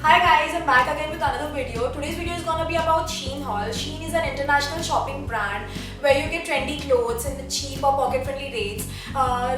Hi guys, I'm back again with another video. Today's video is gonna be about Shein haul. Shein is an international shopping brand where you get trendy clothes in the cheap or pocket-friendly rates.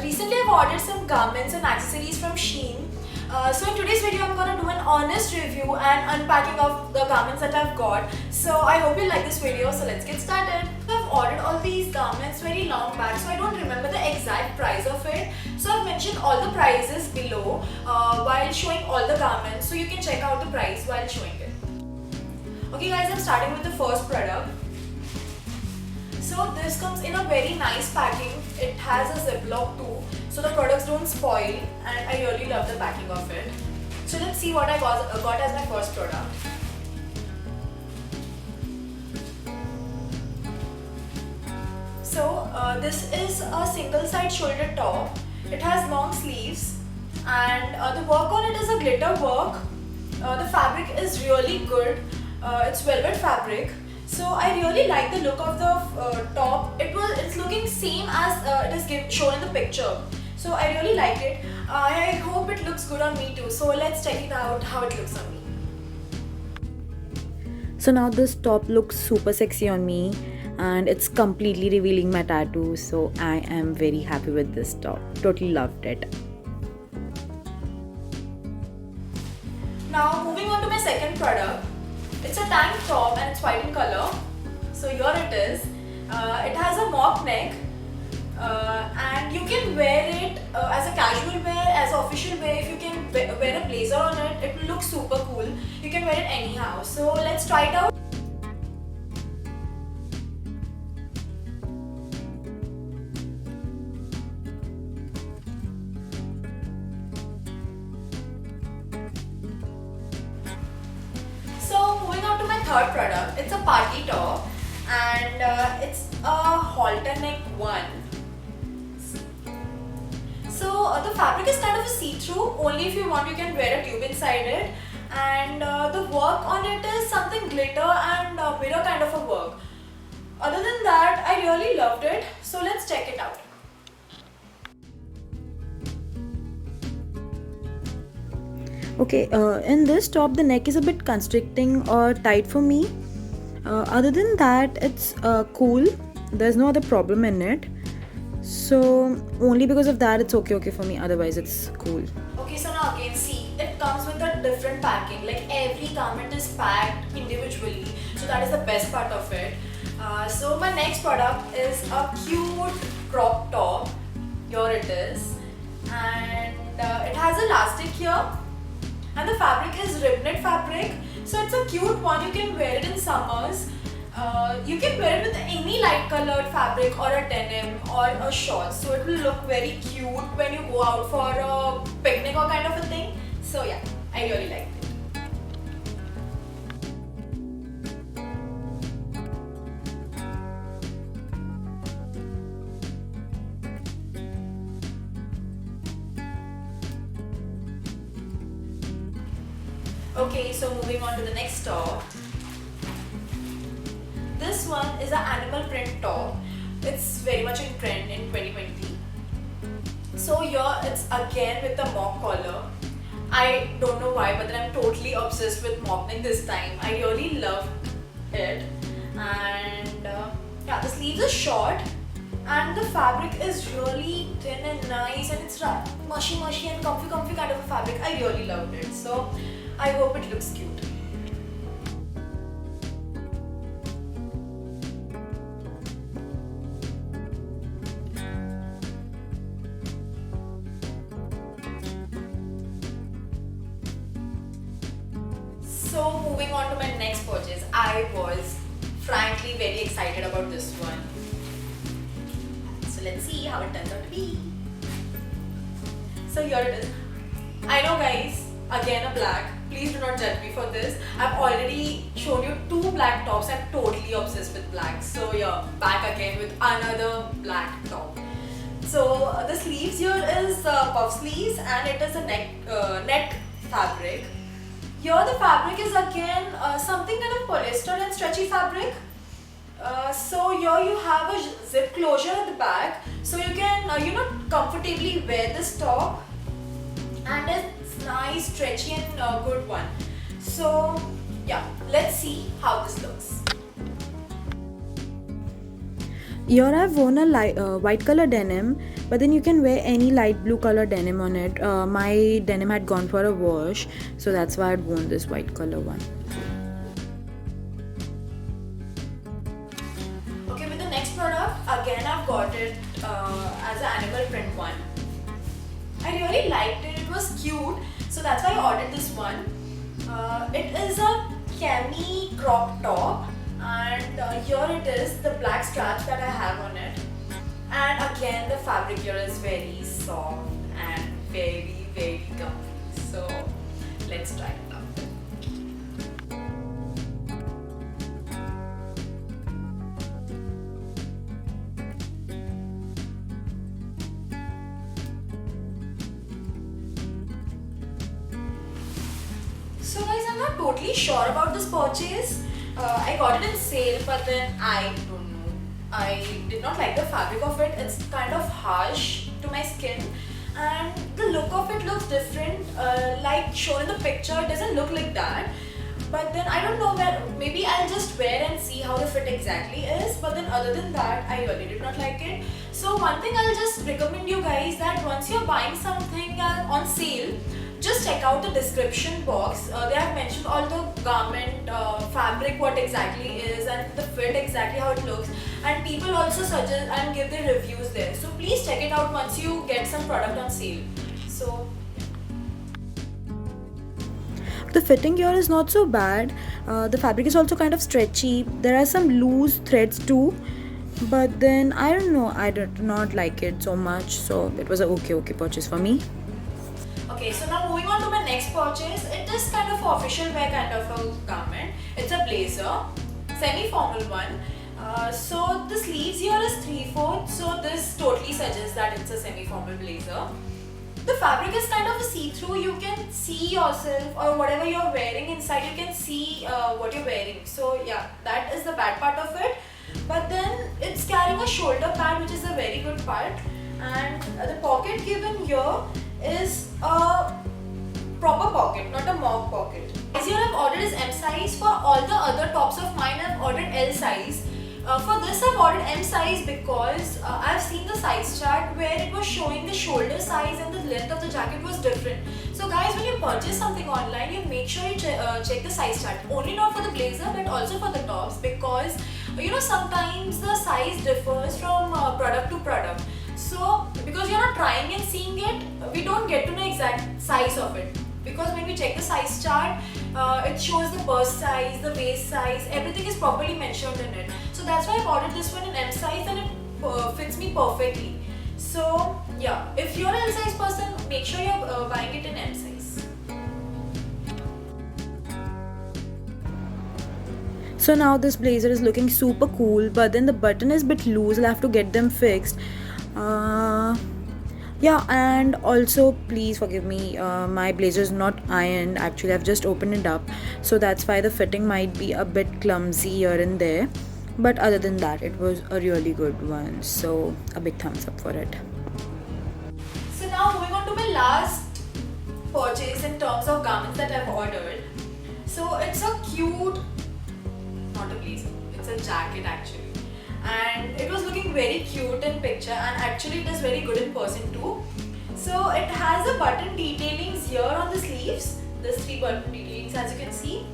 Recently I've ordered some garments and accessories from Shein. So in today's video I'm gonna do an honest review and unpacking of the garments that I've got. So I hope you like this video, so let's get started. I've ordered all these garments very long back, so I don't remember the exact price of it. So I've mentioned all the prices below while showing all the garments, so you can check out the price while showing it. Okay guys, I'm starting with the first product. So this comes in a very nice packing. It has a ziplock too, so the products don't spoil, and I really love the packing of it. So let's see what I got as my first product. So this is a single side shoulder top. It has long sleeves and the work on it is a glitter work. The fabric is really good. It's velvet fabric. So I really like the look of the top. It's looking same as it is shown in the picture. So I really like it. I hope it looks good on me too. So let's check it out how it looks on me. So now this top looks super sexy on me and it's completely revealing my tattoo, so I am very happy with this top. Totally loved it. Now moving on to my second product. It's a tank top and it's white in color. So here it is. It has a mock neck and you can wear it as a casual wear, as an official wear. If you can wear a blazer on it, it will look super cool. You can wear it anyhow. So let's try it out. So moving on to my third product, it's a party top and it's a halter neck one. So the fabric is kind of a see-through. Only if you want you can wear a tube inside it, and the work on it is something glitter and mirror kind of a work. Other than that, I really loved it. So let's check it out. Okay, in this top the neck is a bit constricting or tight for me. Other than that, it's cool. There's no other problem in it. So only because of that it's okay for me. Otherwise it's cool. Okay, so now again see, it comes with a different packing. Like every garment is packed individually. So that is the best part of it. So my next product is a cute crop top. Here it is. And it has elastic here. And the fabric is rib knit fabric. So it's a cute one. You can wear it in summers. You can wear it with any light colored fabric or a denim or a shorts. So it will look very cute when you go out for a picnic or kind of a thing. So yeah, I really liked it. Okay, so moving on to the next top. This one is an animal print top. It's very much in trend in 2023. So here it's again with the mock collar. I don't know why, but then I'm totally obsessed with mock neck this time. I really love it. And yeah, the sleeves are short and the fabric is really thin and nice, and it's mushy and comfy kind of a fabric. I really loved it. So I hope it looks cute. So moving on to my next purchase, I was frankly very excited about this one. So let's see how it turns out to be. So here it is. I know guys, again a black. Please do not judge me for this. I've already shown you two black tops. I'm totally obsessed with black. So yeah, back again with another black top. So the sleeves here is puff sleeves and it is a net fabric. Here the fabric is again something kind of polyester and stretchy fabric. So here you have a zip closure at the back, so you can comfortably wear this top, and it's nice, stretchy and good one. So yeah, let's see how this looks. Here I've worn a white color denim, but then you can wear any light blue color denim on it. My denim had gone for a wash, so that's why I'd worn this white color one. Okay, with the next product, again I've got it as an animal print one. I really liked it, it was cute, so that's why I ordered this one. It is a cami crop top, and here it is, the black straps that I have on it. And again, the fabric here is very soft and very, very comfy. So let's try it out. So guys, I'm not totally sure about this purchase. I got it in sale, but then I don't know. I did not like the fabric of it. It's kind of harsh to my skin, and the look of it looks different. Like shown in the picture, it doesn't look like that. But then I don't know where. Maybe I'll just wear and see how the fit exactly is. But then other than that, I really did not like it. So one thing I'll just recommend you guys that once you're buying something on sale, just check out the description box. They have mentioned all the garment fabric, what exactly is, and the fit exactly how it looks, and people also suggest and give their reviews there. So please check it out once you get some product on sale. So The fitting here is not so bad. The fabric is also kind of stretchy. There are some loose threads too, but then I don't know, I did not like it so much, so it was a okay purchase for me. okay, so now moving on to my next purchase. It is kind of an official wear kind of a garment. It's a blazer, semi-formal one. So the sleeves here is 3/4, so this totally suggests that it's a semi-formal blazer. The fabric is kind of a see-through. You can see yourself or whatever you're wearing inside. You can see what you're wearing. So yeah, that is the bad part of it. But then it's carrying a shoulder pad, which is a very good part. And the pocket given here is a proper pocket, not a mock pocket. As here I've ordered is M size. For all the other tops of mine, I've ordered L size. For this I've ordered M size because I've seen the size chart where it was showing the shoulder size and the length of the jacket was different. So guys, when you purchase something online, you make sure you check the size chart. Only not for the blazer but also for the tops, because you know sometimes the size differs from product to product. So because you're not trying and seeing it, we don't get to know exact size of it. Because when we check the size chart, it shows the bust size, the waist size, everything is properly mentioned in it. So that's why I've ordered this one in M size, and it fits me perfectly. So yeah, if you're an L size person, make sure you're buying it in M size. So now this blazer is looking super cool, but then the button is a bit loose. I'll have to get them fixed. Yeah, and also please forgive me, my blazer is not ironed. Actually, I've just opened it up, so that's why the fitting might be a bit clumsy here and there, but other than that it was a really good one, so a big thumbs up for it. So now moving on to my last purchase in terms of garments that I've ordered. So it's a cute, not a blazer, it's a jacket actually. And it was looking very cute in picture, and actually it is very good in person too. So it has a button detailings here on the sleeves. There's 3 button detailings as you can see.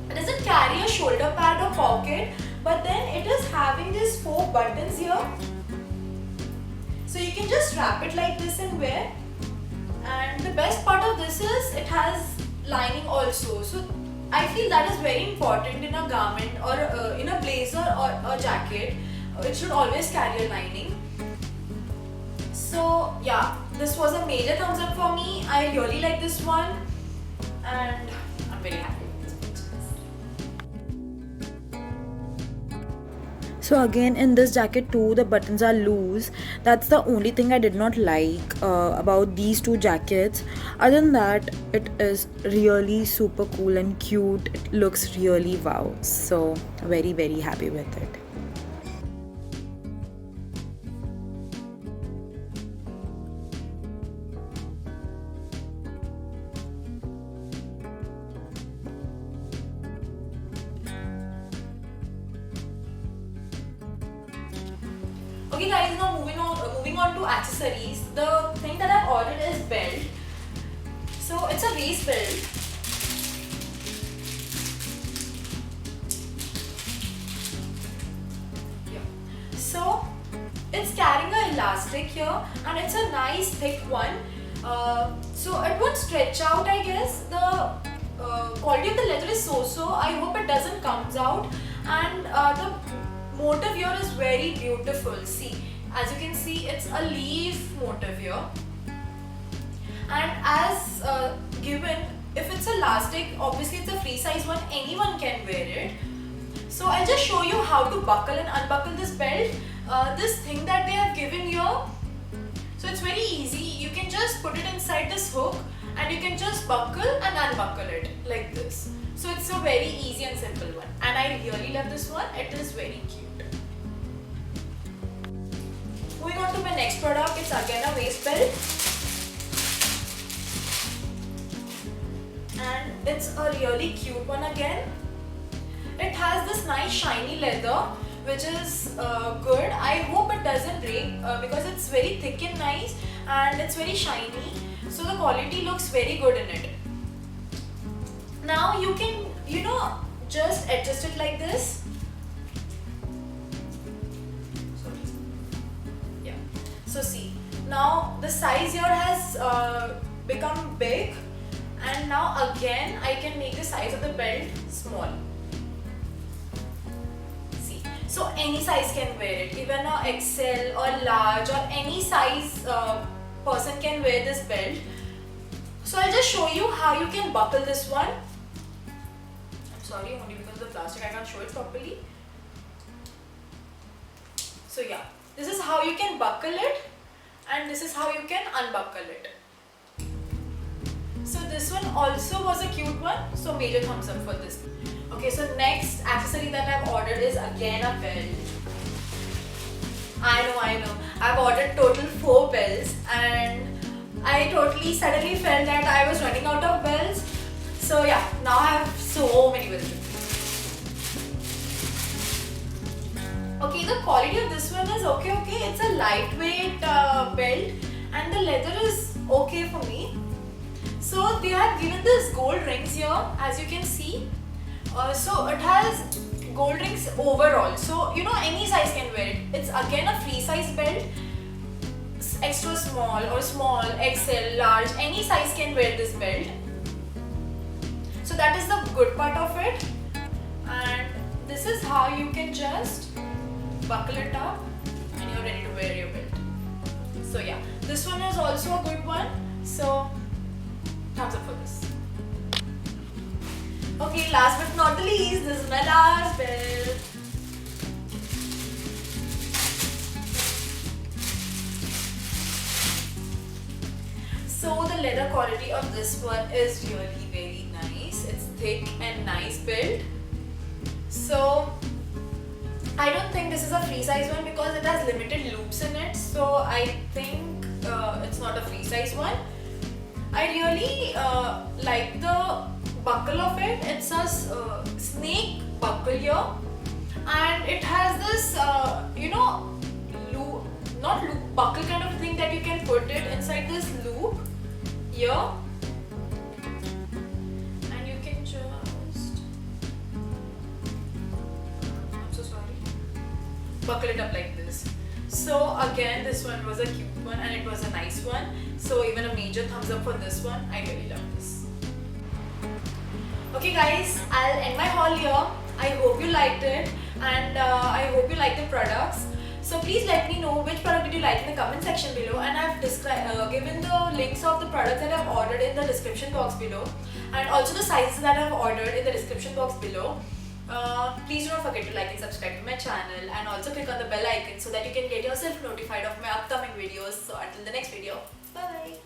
It doesn't carry a shoulder pad or pocket, but then it is having these 4 buttons here. So you can just wrap it like this and wear. And the best part of this is it has lining also. So I feel that is very important in a garment or in a blazer or a jacket. It should always carry a lining. So yeah, this was a major thumbs up for me. I really like this one, and I'm very happy with this purchase. So again, in this jacket too, the buttons are loose. That's the only thing I did not like about these 2 jackets. Other than that, it is really super cool and cute. It looks really wow. So very happy with it. Okay guys, now moving on to accessories. The thing that I've ordered is belt. So it's a waist belt. Yeah. So it's carrying an elastic here, and it's a nice thick one. So it won't stretch out, I guess. The quality of the leather is so. I hope it doesn't comes out. And the motif here is very beautiful. See, as you can see, it's a leaf motif here. And as given, if it's elastic, obviously it's a free size one, anyone can wear it. So I'll just show you how to buckle and unbuckle this belt. This thing that they have given here, so it's very easy. You can just put it inside this hook and you can just buckle and unbuckle it like this. So it's a very easy and simple one, and I really love this one. It is very cute. Moving on to my next product, it's again a waist belt. And it's a really cute one again. It has this nice shiny leather, which is good. I hope it doesn't break because it's very thick and nice, and it's very shiny. So the quality looks very good in it. Now you can, just adjust it like this. Yeah. So see, now the size here has become big, and now again I can make the size of the belt small. See, so any size can wear it, even a XL or large or any size person can wear this belt. So I'll just show you how you can buckle this one. I'm sorry, only because of the plastic I can't show it properly. So yeah, this is how you can buckle it, and this is how you can unbuckle it. So this one also was a cute one, so major thumbs up for this. Okay, so next accessory that I've ordered is again a belt. I know. I've ordered total 4 belts, and I totally suddenly felt that I was running out of belts. So yeah, now I have so many belts. Okay, the quality of this one is okay. It's a lightweight belt, and the leather is okay for me. So they have given this gold rings here, as you can see. So it has gold rings overall. So any size can wear it. It's again a free size belt. Extra small or small, XL, large, any size can wear this belt. So that is the good part of it. And this is how you can just buckle it up and you're ready to wear your belt. So yeah, this one is also a good one. So thumbs up for this. Okay, last but not the least, this is my last belt. So the leather quality of this one is really very nice. It's thick and nice build. So I don't think this is a free size one because it has limited loops in it. So I think it's not a free size one. I really like the buckle of it. It's a snake buckle here, and it has this loop, not loop, buckle kind of thing that you can put it inside this loop here, and you can just, I'm so sorry, buckle it up like this. So again, this one was a cute one and it was a nice one. So even a major thumbs up for this one. I really love this. Okay guys, I'll end my haul here. I hope you liked it, and I hope you like the products. So please let me know which product did you like in the comment section below, and I've given the links of the products that I've ordered in the description box below, and also the sizes that I've ordered in the description box below. Please do not forget to like and subscribe to my channel, and also click on the bell icon so that you can get yourself notified of my upcoming videos. So until the next video, bye.